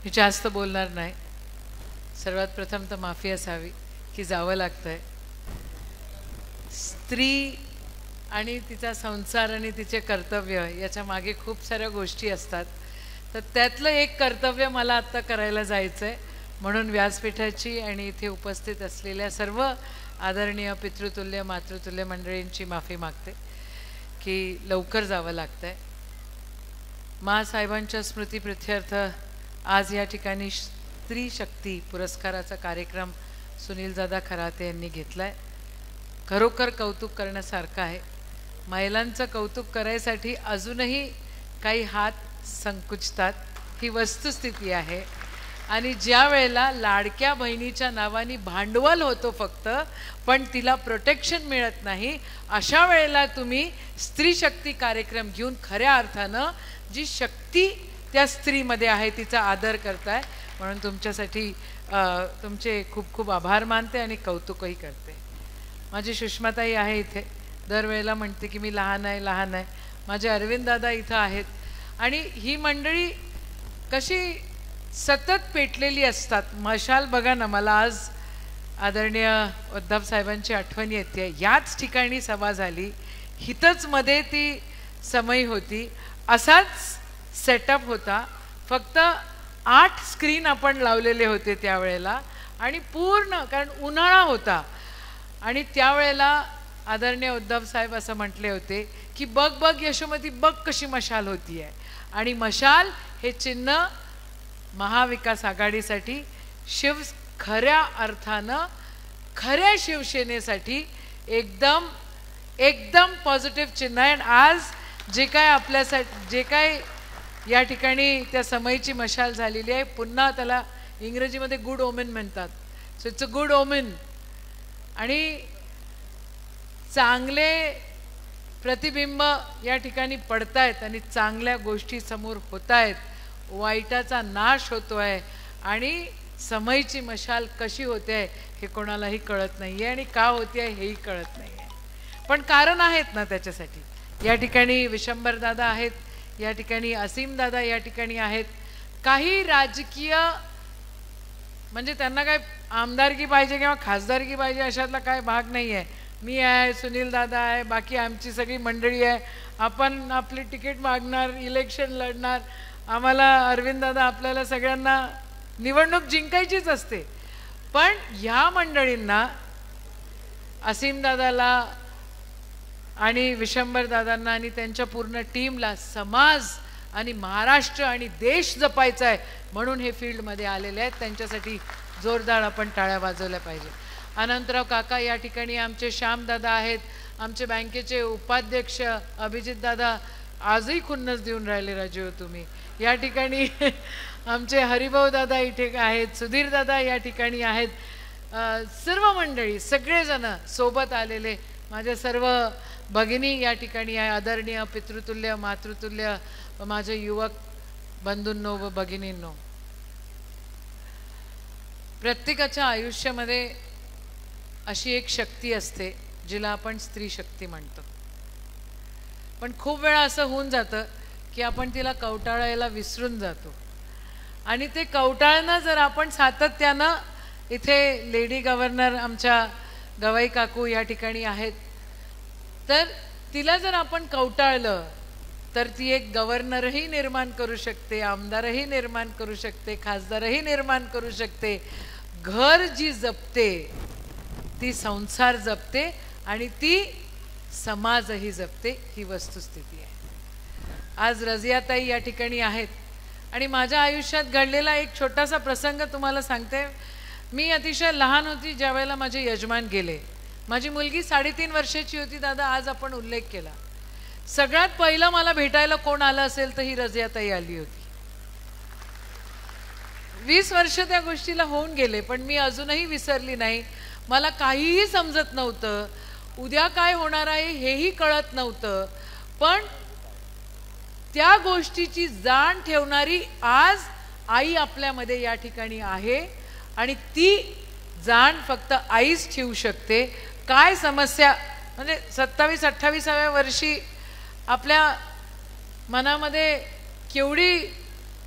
मी जास्त बोलणार नाही. सर्वात प्रथम तर माफी असावी की जावं लागतंय. स्त्री आणि तिचा संसार आणि तिचे कर्तव्य याच्या मागे खूप साऱ्या गोष्टी असतात. तर त्यातलं एक कर्तव्य मला आत्ता करायला जायचं आहे. म्हणून व्यासपीठाची आणि इथे उपस्थित असलेल्या सर्व आदरणीय पितृतुल्य मातृतुल्य मंडळींची माफी मागते की लवकर जावं लागतंय. माँसाहेबांच्या स्मृतिप्रित्यर्थ आज या ठिकाणी स्त्री शक्ती पुरस्काराचा कार्यक्रम सुनीलदादा खराते यांनी घेतलाय. खरोखर कौतुक करण्यासारखं आहे. महिलांचं कौतुक करायसाठी अजूनही काही हात संकुचतात, ही वस्तुस्थिती आहे. आणि ज्या वेळेला लाडक्या बहिणीच्या नावाने भांडवल होतो फक्त, पण तिला प्रोटेक्शन मिळत नाही, अशा वेळेला तुम्ही स्त्री शक्ती कार्यक्रम घेऊन खऱ्या अर्थानं जी शक्ती त्या स्त्रीमध्ये आहे तिचा आदर करताय. म्हणून तुमच्यासाठी तुमचे खूप खूप आभार मानते आणि कौतुकही करते. माझी सुषमाताई आहे इथे, दरवेळेला म्हणते की मी लहान आहे लहान आहे. माझे अरविंद दादा इथं आहेत. आणि ही मंडळी कशी सतत पेटलेली असतात. मशाल बघा ना, मला आज आदरणीय उद्धव साहेबांची आठवण येते. याच ठिकाणी सभा झाली, हितच मध्ये ती समय होती, असाच सेटअप होता. फक्त 8 स्क्रीन आपण लावलेले होते त्यावेळेला आणि पूर्ण, कारण उन्हाळा होता. आणि त्यावेळेला आदरणीय उद्धव साहेब असं म्हटले होते की बघ बघ यशोमती, बघ कशी मशाल होती आहे. आणि मशाल हे चिन्ह महाविकास आघाडीसाठी खऱ्या अर्थानं खऱ्या शिवसेनेसाठी एकदम एकदम पॉझिटिव्ह चिन्ह आहे. आज जे काय आपल्यासाठी जे काय या ठिकाणी त्या समयची मशाल झालेली आहे, पुन्हा त्याला इंग्रजीमध्ये गुड ओमेन म्हणतात. So it's a good omen. आणि चांगले प्रतिबिंब या ठिकाणी पडतायत आणि चांगल्या गोष्टी समोर होत आहेत. वाईटाचा नाश होतोय आणि समयची मशाल कशी होते हे कोणालाही कळत नाहीये आणि का होते हेही कळत नाहीये. पण कारण आहेत ना त्याच्यासाठी. या ठिकाणी विशंबर दादा आहेत, या ठिकाणी असीम दादा या ठिकाणी आहेत. काही राजकीय म्हणजे त्यांना काय आमदारकी पाहिजे किंवा खासदारकी पाहिजे अशातला काय भाग नाही आहे. मी आहे, सुनील दादा आहे, बाकी आमची सगळी मंडळी आहे. आपण आपली तिकीट मागणार, इलेक्शन लढणार. आम्हाला अरविंद दादा आपल्याला सगळ्यांना निवडणूक जिंकायचीच असते. पण ह्या मंडळींना, असीम दादाला आणि विशंबर दादांना आणि त्यांच्या पूर्ण टीमला समाज आणि महाराष्ट्र आणि देश जपायचा आहे म्हणून हे फील्डमध्ये आलेले आहेत. त्यांच्यासाठी जोरदार आपण टाळ्या वाजवल्या पाहिजे. अनंतराव काका या ठिकाणी, आमचे श्यामदादा आहेत, आमचे बँकेचे उपाध्यक्ष अभिजित दादा आजही खुन्नस देऊन राहिले राजीव तुम्ही. या ठिकाणी आमचे हरिभाऊ दादा इथे आहेत, सुधीर दादा या ठिकाणी आहेत. सर्व मंडळी सगळेजण सोबत आलेले, माझ्या सर्व भगिनी या ठिकाणी आहे. आदरणीय पितृतुल्य मातृतुल्य माझे युवक बंधूंनो व भगिनींनो, प्रत्येकाच्या आयुष्यामध्ये अशी एक शक्ती असते जिला आपण स्त्री शक्ती म्हणतो. पण खूप वेळा असं होऊन जातं की आपण तिला कवटाळायला विसरून जातो. आणि ते कवटाळणं जर आपण सातत्यानं, इथे लेडी गव्हर्नर आमच्या गवाई काकू या ठिकाणी आहेत, तर तिला जर आपण कवटाळलं तर ती एक गव्हर्नरही निर्माण करू शकते, आमदारही निर्माण करू शकते, खासदारही निर्माण करू शकते. घर जी जपते ती संसार जपते आणि ती समाजही जपते, ही वस्तुस्थिती आहे. आज रजियाताई या ठिकाणी आहेत आणि माझ्या आयुष्यात घडलेला एक छोटासा प्रसंग तुम्हाला सांगते. मी अतिशय लहान होती ज्या वेळेला माझे यजमान गेले. माझी मुलगी 3.5 वर्षाची होती. दादा आज आपण उल्लेख केला. सगळ्यात पहिलं मला भेटायला कोण आलं असेल तर ही रजियाताई आली होती. 20 वर्ष त्या गोष्टीला होऊन गेले पण मी अजूनही विसरली नाही. मला काहीही समजत नव्हतं, उद्या काय होणार आहे हेही कळत नव्हतं, पण त्या गोष्टीची जाण ठेवणारी आज आई आपल्यामध्ये या ठिकाणी आहे आणि ती जाण फक्त आईच ठेवू शकते. काय समस्या म्हणजे 27-28व्या वर्षी आपल्या मनामध्ये केवढी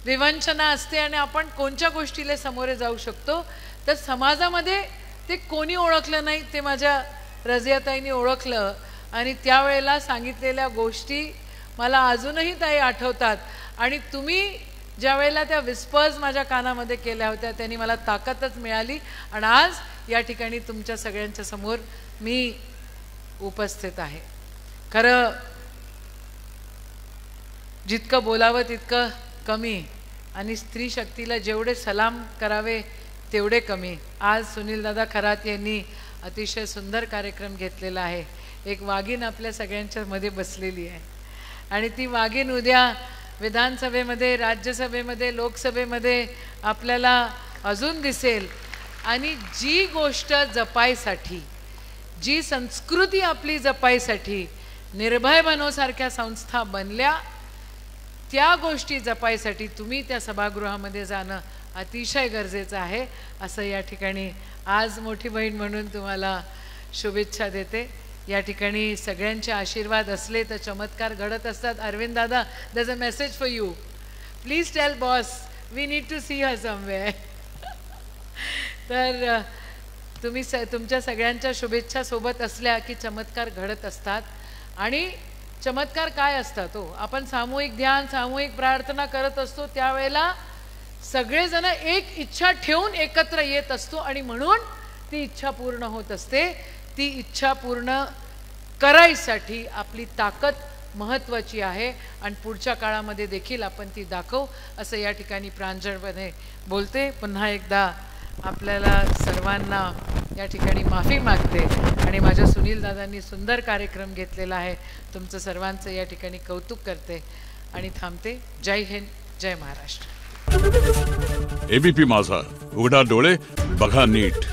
विवंचना असते आणि आपण कोणत्या गोष्टीला सामोरे जाऊ शकतो, तर समाजामध्ये ते कोणी ओळखलं नाही ते माझ्या रजियाताईंनी ओळखलं आणि त्यावेळेला सांगितलेल्या गोष्टी मला अजूनही ताई आठवतात. आणि तुम्ही ज्या वेळेला त्या विस्पर्स माझ्या कानामध्ये केल्या होत्या त्यांनी मला ताकदच मिळाली आणि आज या ठिकाणी तुमच्या सगळ्यांच्या समोर मी उपस्थित आहे. खरं जितकं बोलावं तितकं कमी आणि स्त्री शक्तीला जेवढे सलाम करावे तेवढे कमी. आज सुनील दादा खरात यांनी अतिशय सुंदर कार्यक्रम घेतलेला आहे. एक वाघीण आपल्या सगळ्यांच्या मध्ये बसलेली आहे आणि ती वाघीण उद्या विधानसभेमध्ये, राज्यसभेमध्ये, लोकसभेमध्ये आपल्याला अजून दिसेल. आणि जी गोष्ट जपायसाठी, जी संस्कृती आपली जपायसाठी निर्भय बनोसारख्या संस्था बनल्या, त्या गोष्टी जपायसाठी तुम्ही त्या सभागृहामध्ये जाणं अतिशय गरजेचं आहे. असं या ठिकाणी आज मोठी बहीण म्हणून तुम्हाला शुभेच्छा देते. या ठिकाणी सगळ्यांचे आशीर्वाद असले तर चमत्कार घडत असतात. अरविंद दादा, there is a message for you. Please tell boss we need to see her somewhere. तर तुम्ही तुमच्या सगळ्यांच्या शुभेच्छा सोबत असल्या की चमत्कार घडत असतात. आणि चमत्कार काय असतात हो, आपण सामूहिक ध्यान, सामूहिक प्रार्थना करत असतो त्यावेळेला सगळेजण एक इच्छा ठेवून एकत्र येत असतो आणि म्हणून ती इच्छा पूर्ण होत असते. ती इच्छा पूर्ण करायसाठी आपली ताकद महत्त्वाची आहे आणि पुढच्या काळामध्ये देखील आपण ती दाखवू असं या ठिकाणी प्रांजळपणे बोलते. पुन्हा एकदा आपल्याला सर्वांना या ठिकाणी माफी मागते आणि माझ्या सुनील दादांनी सुंदर कार्यक्रम घेतलेला आहे. तुमचं सर्वांचं या ठिकाणी कौतुक करते आणि थांबते. जय हिंद, जय महाराष्ट्र. एबीपी माझा, उघडा डोळे बघा नीट.